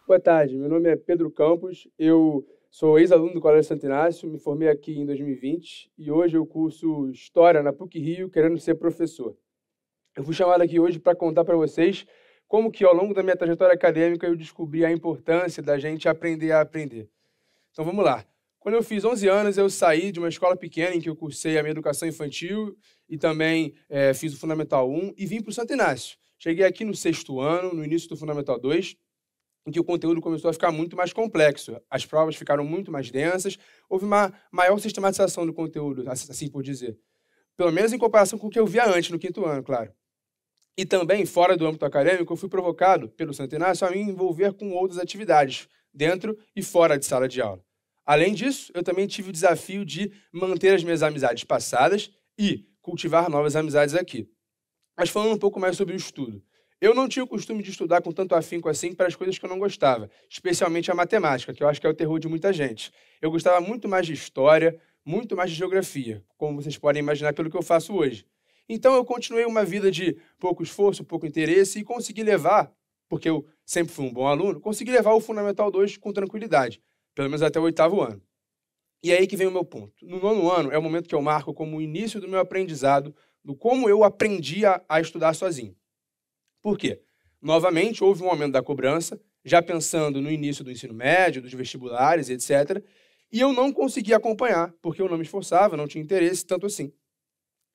Boa tarde, meu nome é Pedro Campos, eu sou ex-aluno do Colégio Santo Inácio, me formei aqui em 2020 e hoje eu curso História na PUC-Rio, querendo ser professor. Eu fui chamado aqui hoje para contar para vocês como que ao longo da minha trajetória acadêmica eu descobri a importância da gente aprender a aprender. Então vamos lá. Quando eu fiz 11 anos, eu saí de uma escola pequena em que eu cursei a minha educação infantil e também fiz o Fundamental 1 e vim para o Santo Inácio. Cheguei aqui no 6º ano, no início do Fundamental 2, em que o conteúdo começou a ficar muito mais complexo. As provas ficaram muito mais densas, houve uma maior sistematização do conteúdo, assim por dizer. Pelo menos em comparação com o que eu via antes, no 5º ano, claro. E também, fora do âmbito acadêmico, eu fui provocado pelo Santo Inácio a me envolver com outras atividades, dentro e fora de sala de aula. Além disso, eu também tive o desafio de manter as minhas amizades passadas e cultivar novas amizades aqui. Mas falando um pouco mais sobre o estudo. Eu não tinha o costume de estudar com tanto afinco assim para as coisas que eu não gostava, especialmente a matemática, que eu acho que é o terror de muita gente. Eu gostava muito mais de história, muito mais de geografia, como vocês podem imaginar pelo que eu faço hoje. Então eu continuei uma vida de pouco esforço, pouco interesse e consegui levar, porque eu sempre fui um bom aluno, consegui levar o Fundamental 2 com tranquilidade, pelo menos até o 8º ano. E é aí que vem o meu ponto. No 9º ano é o momento que eu marco como o início do meu aprendizado, do como eu aprendi a estudar sozinho. Por quê? Novamente, houve um aumento da cobrança, já pensando no início do ensino médio, dos vestibulares, etc. E eu não conseguia acompanhar, porque eu não me esforçava, não tinha interesse tanto assim.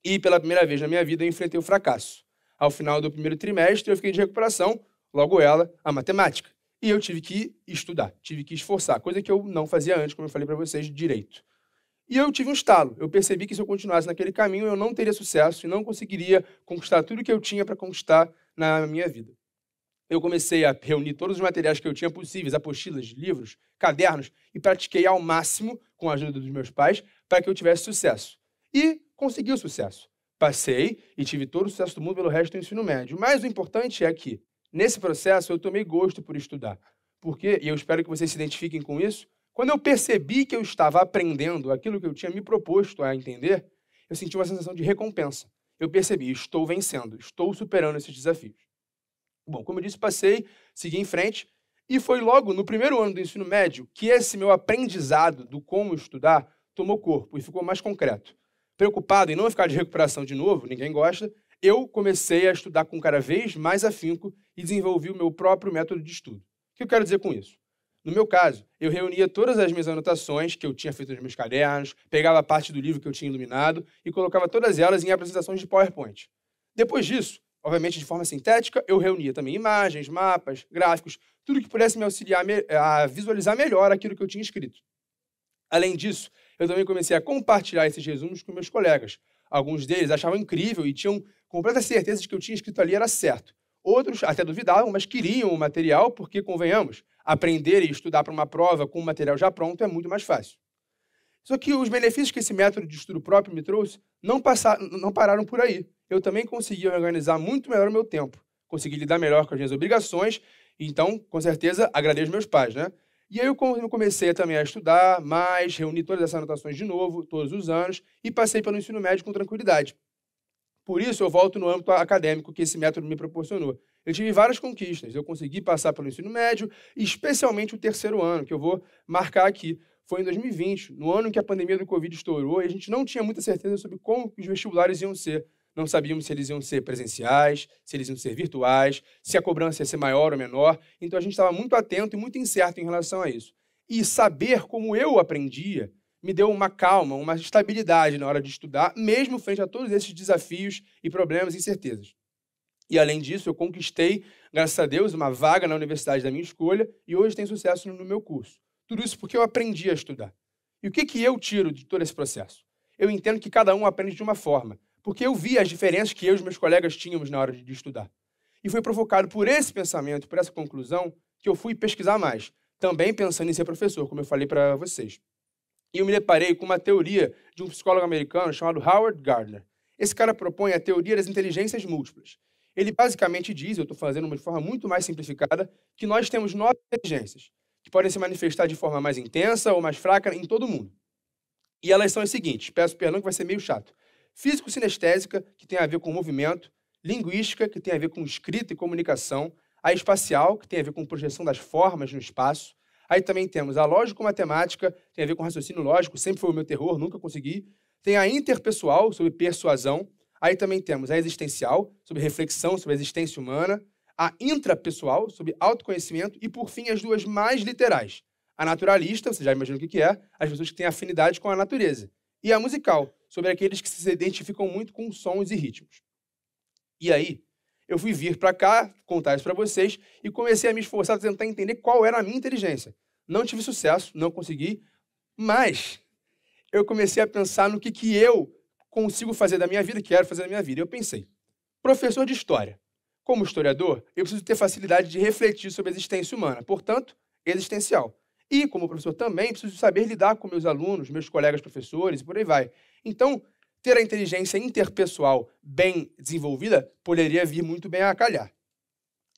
E pela primeira vez na minha vida eu enfrentei o fracasso. Ao final do primeiro trimestre eu fiquei de recuperação, logo ela, a matemática. E eu tive que estudar, tive que esforçar, coisa que eu não fazia antes, como eu falei para vocês, direito. E eu tive um estalo. Eu percebi que se eu continuasse naquele caminho, eu não teria sucesso e não conseguiria conquistar tudo que eu tinha para conquistar na minha vida. Eu comecei a reunir todos os materiais que eu tinha possíveis, apostilas, livros, cadernos, e pratiquei ao máximo, com a ajuda dos meus pais, para que eu tivesse sucesso. E consegui o sucesso. Passei e tive todo o sucesso do mundo pelo resto do ensino médio. Mas o importante é que, nesse processo, eu tomei gosto por estudar. Porque, e eu espero que vocês se identifiquem com isso, quando eu percebi que eu estava aprendendo aquilo que eu tinha me proposto a entender, eu senti uma sensação de recompensa. Eu percebi, estou vencendo, estou superando esses desafios. Bom, como eu disse, passei, segui em frente, e foi logo no primeiro ano do ensino médio que esse meu aprendizado do como estudar tomou corpo e ficou mais concreto. Preocupado em não ficar de recuperação de novo, ninguém gosta, eu comecei a estudar com cada vez mais afinco e desenvolvi o meu próprio método de estudo. O que eu quero dizer com isso? No meu caso, eu reunia todas as minhas anotações que eu tinha feito nos meus cadernos, pegava a parte do livro que eu tinha iluminado e colocava todas elas em apresentações de PowerPoint. Depois disso, obviamente de forma sintética, eu reunia também imagens, mapas, gráficos, tudo que pudesse me auxiliar a visualizar melhor aquilo que eu tinha escrito. Além disso, eu também comecei a compartilhar esses resumos com meus colegas. Alguns deles achavam incrível e tinham completa certeza de que eu tinha escrito ali era certo. Outros até duvidavam, mas queriam o material porque, convenhamos, aprender e estudar para uma prova com o material já pronto é muito mais fácil. Só que os benefícios que esse método de estudo próprio me trouxe não pararam por aí. Eu também consegui organizar muito melhor o meu tempo. Consegui lidar melhor com as minhas obrigações, então, com certeza, agradeço meus pais, né? E aí eu comecei também a estudar mais, reuni todas essas anotações de novo, todos os anos, e passei pelo ensino médio com tranquilidade. Por isso, eu volto no âmbito acadêmico que esse método me proporcionou. Eu tive várias conquistas. Eu consegui passar pelo ensino médio, especialmente o 3º ano, que eu vou marcar aqui. Foi em 2020, no ano em que a pandemia do Covid estourou, e a gente não tinha muita certeza sobre como os vestibulares iam ser. Não sabíamos se eles iam ser presenciais, se eles iam ser virtuais, se a cobrança ia ser maior ou menor. Então, a gente estava muito atento e muito incerto em relação a isso. E saber como eu aprendia me deu uma calma, uma estabilidade na hora de estudar, mesmo frente a todos esses desafios e problemas e incertezas. E, além disso, eu conquistei, graças a Deus, uma vaga na universidade da minha escolha e hoje tenho sucesso no meu curso. Tudo isso porque eu aprendi a estudar. E o que eu tiro de todo esse processo? Eu entendo que cada um aprende de uma forma, porque eu vi as diferenças que eu e os meus colegas tínhamos na hora de estudar. E foi provocado por esse pensamento, por essa conclusão, que eu fui pesquisar mais, também pensando em ser professor, como eu falei para vocês. E eu me deparei com uma teoria de um psicólogo americano chamado Howard Gardner. Esse cara propõe a teoria das inteligências múltiplas. Ele basicamente diz, eu estou fazendo de forma muito mais simplificada, que nós temos 9 inteligências, que podem se manifestar de forma mais intensa ou mais fraca em todo mundo. E elas são as seguintes, peço perdão que vai ser meio chato. Físico-sinestésica, que tem a ver com movimento, linguística, que tem a ver com escrita e comunicação, a espacial, que tem a ver com projeção das formas no espaço. Aí também temos a lógico-matemática, tem a ver com raciocínio lógico, sempre foi o meu terror, nunca consegui. Tem a interpessoal, sobre persuasão. Aí também temos a existencial, sobre reflexão sobre a existência humana. A intrapessoal, sobre autoconhecimento. E, por fim, as duas mais literais. A naturalista, você já imagina o que é, as pessoas que têm afinidade com a natureza. E a musical, sobre aqueles que se identificam muito com sons e ritmos. E aí, eu fui vir para cá, contar isso para vocês, e comecei a me esforçar para tentar entender qual era a minha inteligência. Não tive sucesso, não consegui, mas eu comecei a pensar no que eu consigo fazer da minha vida, quero fazer da minha vida. Eu pensei, professor de história. Como historiador, eu preciso ter facilidade de refletir sobre a existência humana, portanto, existencial. E, como professor também, preciso saber lidar com meus alunos, meus colegas professores e por aí vai. Então, ter a inteligência interpessoal bem desenvolvida poderia vir muito bem a calhar.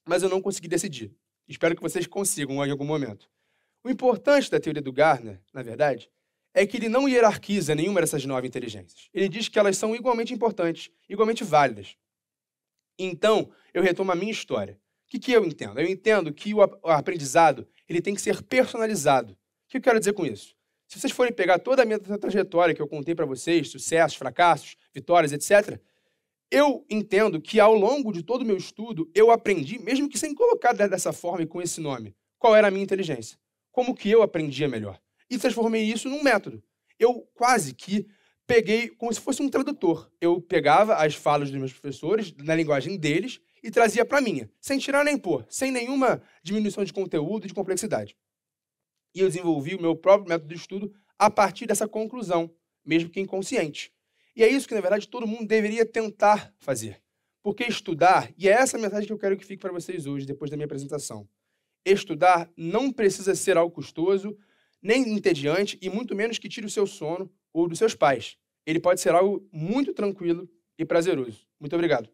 Mas eu não consegui decidir. Espero que vocês consigam em algum momento. O importante da teoria do Gardner, na verdade, é que ele não hierarquiza nenhuma dessas 9 inteligências. Ele diz que elas são igualmente importantes, igualmente válidas. Então, eu retomo a minha história. O que eu entendo? Eu entendo que o aprendizado ele tem que ser personalizado. O que eu quero dizer com isso? Se vocês forem pegar toda a minha trajetória que eu contei para vocês, sucessos, fracassos, vitórias, etc., eu entendo que ao longo de todo o meu estudo, eu aprendi, mesmo que sem colocar dessa forma e com esse nome, qual era a minha inteligência. Como que eu aprendia melhor. E transformei isso num método. Eu quase que peguei como se fosse um tradutor. Eu pegava as falas dos meus professores, na linguagem deles, e trazia para a minha, sem tirar nem pôr, sem nenhuma diminuição de conteúdo e de complexidade. E eu desenvolvi o meu próprio método de estudo a partir dessa conclusão, mesmo que inconsciente. E é isso que, na verdade, todo mundo deveria tentar fazer. Porque estudar, e é essa a mensagem que eu quero que fique para vocês hoje, depois da minha apresentação, estudar não precisa ser algo custoso, nem entediante, e muito menos que tire o seu sono ou dos seus pais. Ele pode ser algo muito tranquilo e prazeroso. Muito obrigado.